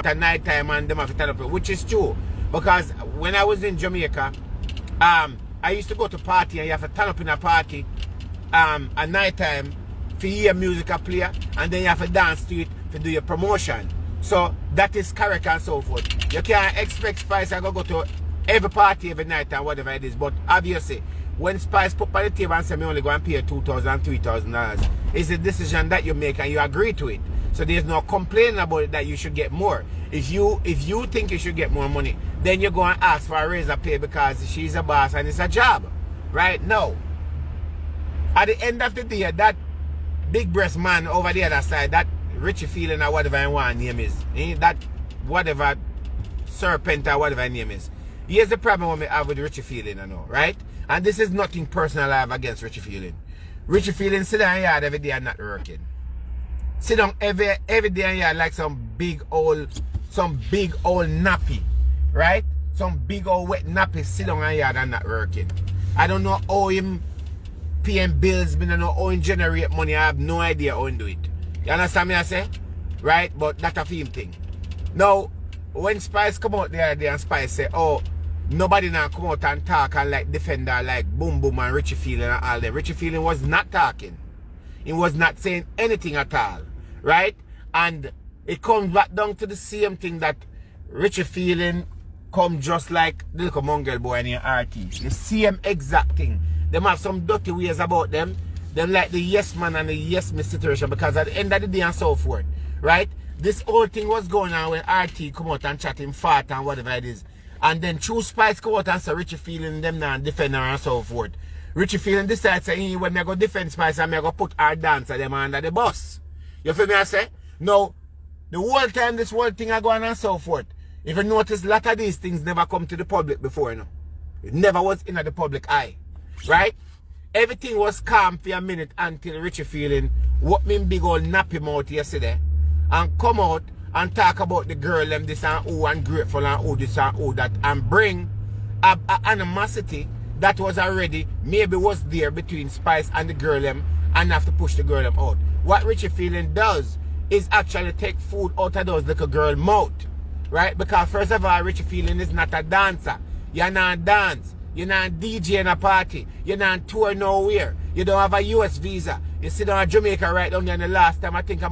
at night time and them have to turn up, which is true. Because when I was in Jamaica, I used to go to party and you have to turn up in a party at night time to hear music a play, and then you have to dance to it to do your promotion. So that is correct and so forth. You can't expect Spice to go to every party every night and whatever it is. But obviously, when Spice put on the table and say me only go and pay $2,000, $3,000, it's a decision that you make and you agree to it. So there's no complaining about it that you should get more. If you think you should get more money, then you go and ask for a raise of pay because she's a boss and it's a job. Right? No. At the end of the day, that big breast man over the other side, that Richie feeling or whatever I want name is, that whatever serpent or whatever name is. Here's the problem I have with Richie feeling, I know, right? And this is nothing personal I have against Richie feeling. Richie feeling sit down yard every day and not working. Sit down every day and yard like some big old nappy, right? Some big old wet nappy sit down and yard and not working. I don't know how him paying bills, I don't know how him generate money. I have no idea how him do it. You understand me I say? Right? But that's a film thing. Now, when Spice come out the other day and Spice say, oh, nobody now come out and talk and like defend her like Boom Boom and Richie Feeling and all that. Richie Feeling was not talking. He was not saying anything at all. Right? And it comes back down to the same thing that Richie Feeling come just like the little mongrel boy in your RT. The same exact thing. Them have some dirty ways about them. Them like the yes man and the yes miss situation, because at the end of the day and so forth, right? This whole thing was going on when RT come out and chat him fat and whatever it is. And then True Spice come out and say Richie Feeling them now and defend her and so forth. Richie Feeling decides saying when me go defend Spice and me go put our dancer them under the bus. You feel me I say? Now, the whole time this whole thing are going on and so forth. If you notice, a lot of these things never come to the public before, you know. It never was in the public eye. Right? Everything was calm for a minute until Richie Feeling what me big old nappy mouth yesterday and come out and talk about the girl them this and who and grateful and who this and who that and bring a animosity that was already maybe was there between Spice and the girl them and have to push the girl them out. What Richie Feeling does is actually take food out of those little girl mouth. Right? Because first of all, Richie Feeling is not a dancer. You're not dance. You're not DJ in a party. You're not tour nowhere. You don't have a US visa. You sit down in Jamaica right down there, and the last time I think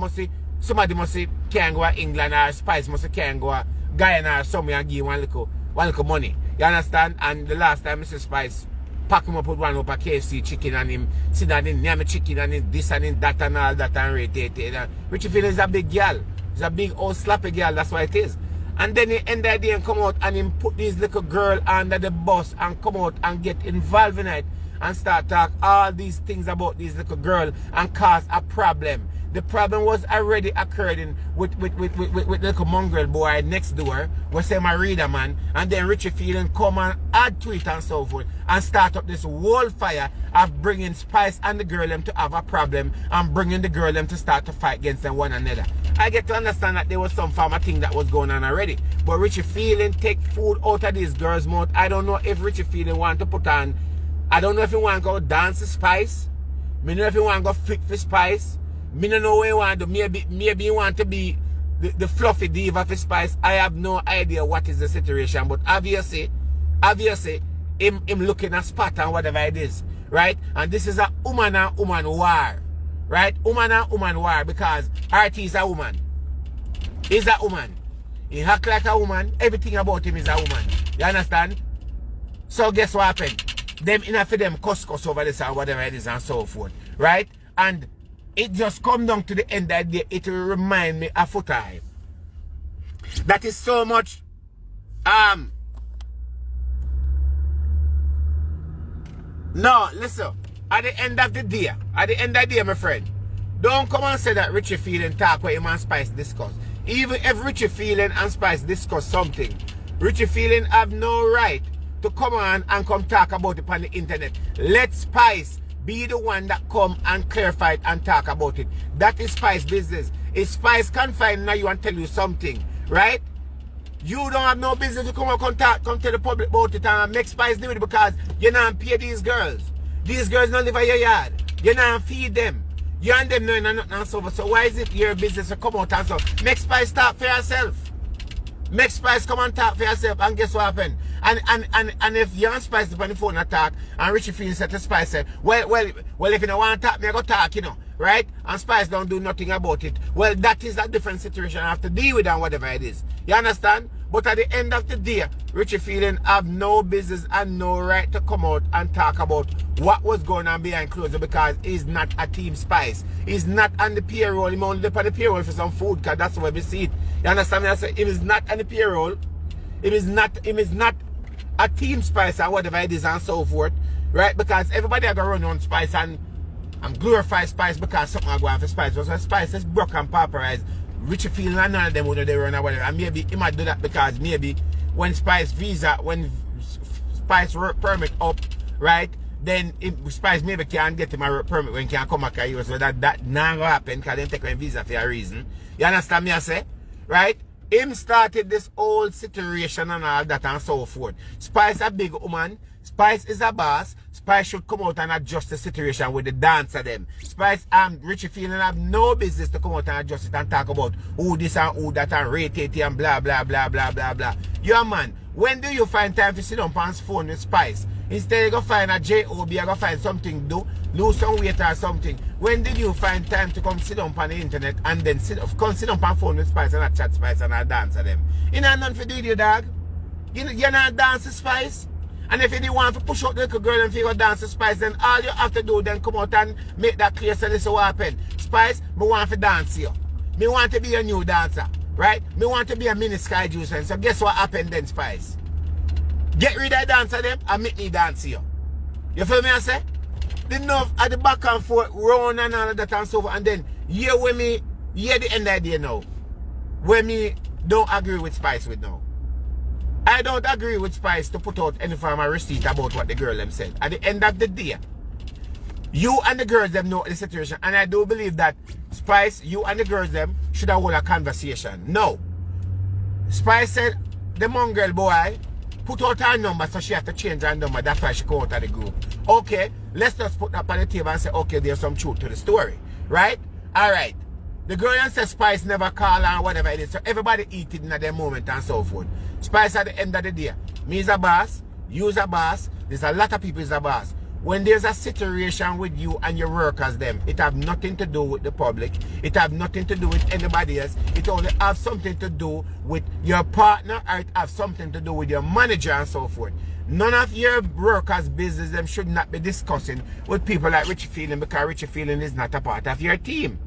somebody must say can't go to England or Spice must say can't go to Guyana or somewhere and give one little money. You understand? And the last time Mr. Spice pack him up with one up a KFC chicken and him sit down in name chicken and him this and him that and all that and rate it. Richie Feeling is a big girl. He's a big old slappy girl, that's what it is. And then he end the day and come out and him put this little girl under the bus and come out and get involved in it and start talk all these things about this little girl and cause a problem. The problem was already occurring with little mongrel boy next door, was say my reader man, and then Richie Feeling come and add to it and so forth and start up this whole fire of bringing Spice and the girl them to have a problem and bringing the girl them to start to fight against them one another. I get to understand that there was some form of thing that was going on already. But Richie Feeling take food out of these girls' mouth. I don't know if Richie Feeling want to put on, I don't know if he want to go dance to Spice. I don't know if he want to go flick for Spice. I don't know what he want to do. Maybe he want to be the fluffy diva for Spice. I have no idea what is the situation. But obviously, him looking at spot and whatever it is. Right? And this is a woman and woman war. Right? Woman and woman war, because RT is a woman. He's a woman. He act like a woman. Everything about him is a woman. You understand? So guess what happened? Them enough for them cuss over this and whatever it is and so forth. Right? And it just come down to the end of the day. It will remind me of foot time. That is so much no, listen. At the end of the day, my friend, don't come and say that Richie Feeling talk where him and Spice discuss. Even if Richie Feeling and Spice discuss something, Richie Feeling have no right to come on and come talk about it on the internet. Let Spice be the one that come and clarify it and talk about it. That is Spice business. If Spice can find now you and tell you something, right? You don't have no business to come and come tell the public about it and make Spice do it, because you not pay these girls. These girls don't live in your yard. You not feed them. You and them knowing nothing and so forth. So why is it your business to come out and so make Spice talk for yourself? Make Spice come and talk for yourself, and guess what happened? And if you and Spice on the phone and talk, and Richie feels said to Spice say, well, if you don't want to talk, me I go talk, you know, right? And Spice don't do nothing about it. Well, that is a different situation. I have to deal with and whatever it is. You understand? But at the end of the day, Richie feeling have no business and no right to come out and talk about what was going on behind closed doors, because he's not a team Spice. He's not on the payroll. He's only on the payroll for some food, because that's where we see it. You understand me? I say, if he's not on the payroll, if he's not a team Spice or whatever it is and so forth, right? Because everybody are going to run on Spice and glorify Spice because something are going for Spice. So Spice is broke and pauperized. Richie feeling and none of them would they run or whatever. And maybe he might do that because maybe when Spice work permit up, right? Then Spice maybe can't get him a work permit when he can come back here. So that not gonna happen because they take a visa for a reason. You understand me I say? Right? Him started this whole situation and all that and so forth. Spice a big woman. Spice is a boss. Spice should come out and adjust the situation with the dancer them. Spice and Richie feeling have no business to come out and adjust it and talk about who this and who that and rate it and blah blah blah blah blah blah. You man, when do you find time to sit on Pan's phone with Spice? Instead you go find a job, you go find something to do, lose some weight or something. When did you find time to come sit on the internet and then come sit on the phone with Spice and not chat Spice and not dance to them? You know nothing for do you dog? You're not dance to Spice? And if you didn't want to push out the little girl and figure dance to Spice, then all you have to do then come out and make that clear so this is what happened. Spice, me want to dance here. Me want to be a new dancer. Right? Me want to be a mini Sky Juice. And so guess what happened then, Spice? Get rid of the dancer them and make me dance here. You feel me I say? The enough at the back and forth, round and all of that and so forth. And then here when me, here the end of the day now. When me don't agree with Spice with now. I don't agree with Spice to put out any form of receipt about what the girl them said. At the end of the day, you and the girls them know the situation. And I do believe that Spice, you and the girls them should have hold a conversation. No. Spice said the mongrel boy put out her number so she have to change her number. That's why she come out of the group. Okay, let's just put that on the table and say, okay, there's some truth to the story. Right? Alright. The girl and says Spice never call her and whatever it is. So everybody eat it in their moment and so forth. Spice at the end of the day. Me is a boss. You is a boss. There's a lot of people is a boss. When there's a situation with you and your workers them, it have nothing to do with the public. It have nothing to do with anybody else. It only have something to do with your partner, or it have something to do with your manager and so forth. None of your workers' business them should not be discussing with people like Richie Feeling, because Richie Feeling is not a part of your team.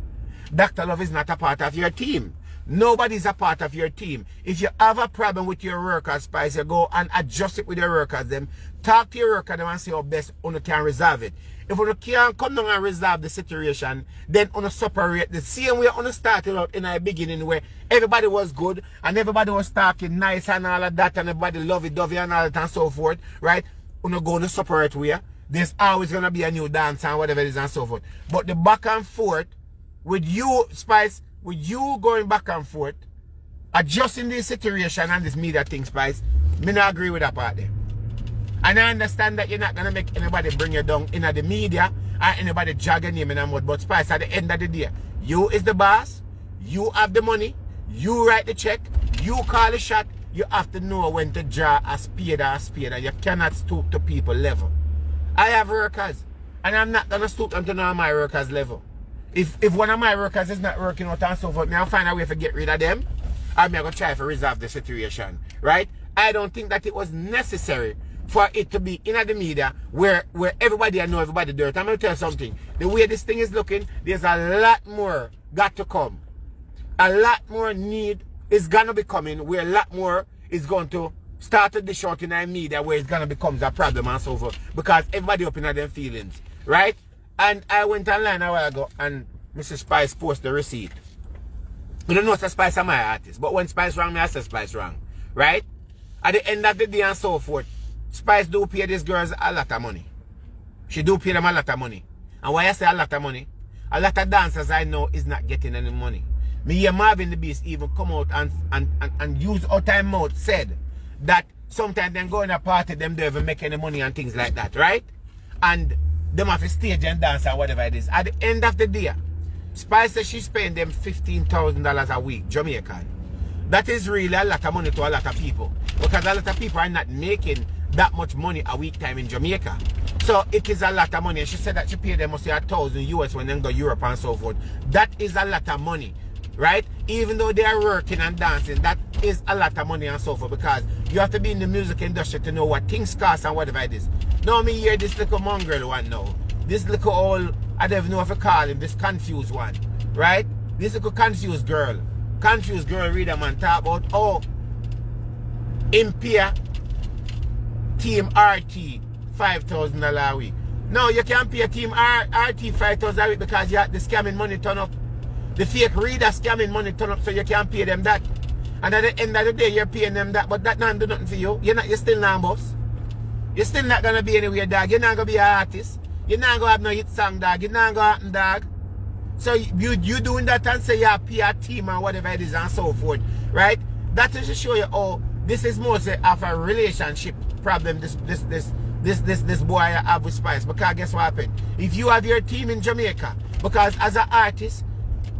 Dr. Love is not a part of your team. Nobody's a part of your team. If you have a problem with your workers, Spice, you go and adjust it with your workers. Them talk to your workers and see how best you can resolve it. If you can't come down and resolve the situation, then you separate the same way you started out in the beginning, where everybody was good and everybody was talking nice and all of that, and everybody lovey-dovey and all that and so forth, right? You go in a separate way. There's always going to be a new dance and whatever it is and so forth. But the back and forth with you, Spice, with you going back and forth, adjusting this situation and this media thing, Spice, me not agree with that part there. And I understand that you're not going to make anybody bring you down in the media or anybody drag your name in a mud. But Spice, at the end of the day, you is the boss, you have the money, you write the check, you call the shot, you have to know when to draw a spade or a spade, and you cannot stoop to people level. I have workers, and I'm not going to stoop unto none of my workers level. If one of my workers is not working out and so forth, I'll find a way to get rid of them. I'm going to try to resolve the situation. Right? I don't think that it was necessary for it to be in the media where everybody know everybody dirt. I'm going to tell you something. The way this thing is looking, there's a lot more got to come. A lot more need is going to be coming, where a lot more is going to start to dish out in the media, where it's going to become a problem and so forth. Because everybody up in their feelings. Right? And I went online a while ago and Mrs. Spice posted the receipt. You don't know that Spice is my artist, but when Spice wrong, I say Spice wrong. Right? At the end of the day and so forth, Spice do pay these girls a lot of money. She do pay them a lot of money. And why I say a lot of money? A lot of dancers I know is not getting any money. Me hear Marvin the Beast even come out and use our time mouth said that sometimes they go in a party, them don't even make any money and things like that, right? And them have to stage and dance or whatever it is. At the end of the day, Spice says she's paying them $15,000 a week, Jamaican. That is really a lot of money to a lot of people. Because a lot of people are not making that much money a week time in Jamaica. So it is a lot of money. And she said that she paid them must say $1,000 when they go Europe and so forth. That is a lot of money. Right? Even though they are working and dancing, that is a lot of money and so forth. Because you have to be in the music industry to know what things cost and whatever it is. Now me hear this little mongrel one now. This little old, I don't even know if I call him, this confused one. Right? This little confused girl. Confused girl read a man talk about, oh, Impia Team RT $5,000 a week. No, you can't pay Team RT $5,000 a week because you have the scamming money turn up. The fake reader scamming money turn up, so you can't pay them that. And at the end of the day, you're paying them that, but that not do nothing for you. You're still not boss. You're still not gonna be anywhere, dog. You're not gonna be an artist. You're not gonna have no hit song, dog. You're not gonna happen, dog. So you doing that and say you pay a team and whatever it is and so forth, right? That is to show you how this is mostly of a relationship problem. This boy I have with Spice. Because guess what happened? If you have your team in Jamaica, because as an artist,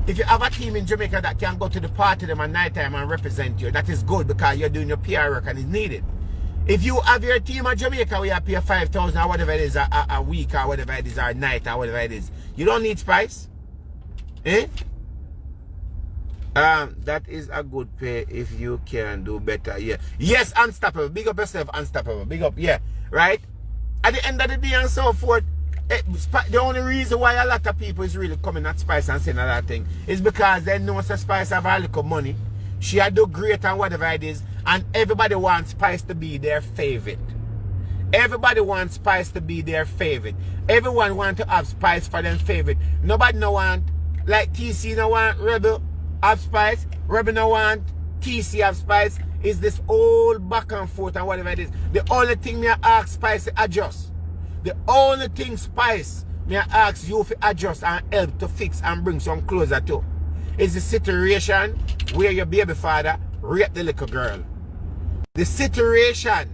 if you have a team in Jamaica that can go to the party them at night time and represent you, that is good because you're doing your PR work and it's needed. If you have your team in Jamaica where you pay 5,000 or whatever it is a week or whatever it is or a night or whatever it is, you don't need Spice. Eh? That is a good pay if you can do better. Yeah. Yes, Unstoppable. Big up yourself, Unstoppable. Big up, yeah. Right? At the end of the day and so forth, the only reason why a lot of people is really coming at Spice and saying that thing is because they know that Spice have a little money. She had do great and whatever it is, and everybody wants Spice to be their favorite. Everybody wants Spice to be their favorite. Everyone wants to have Spice for their favorite. Nobody no want, like TC no want Rebel have Spice. Rebel no want TC have Spice. Is this old back and forth and whatever it is. The only thing me I ask Spice to adjust. The only thing Spice me I ask you to adjust and help to fix and bring some closer to is the situation where your baby father raped the little girl. The situation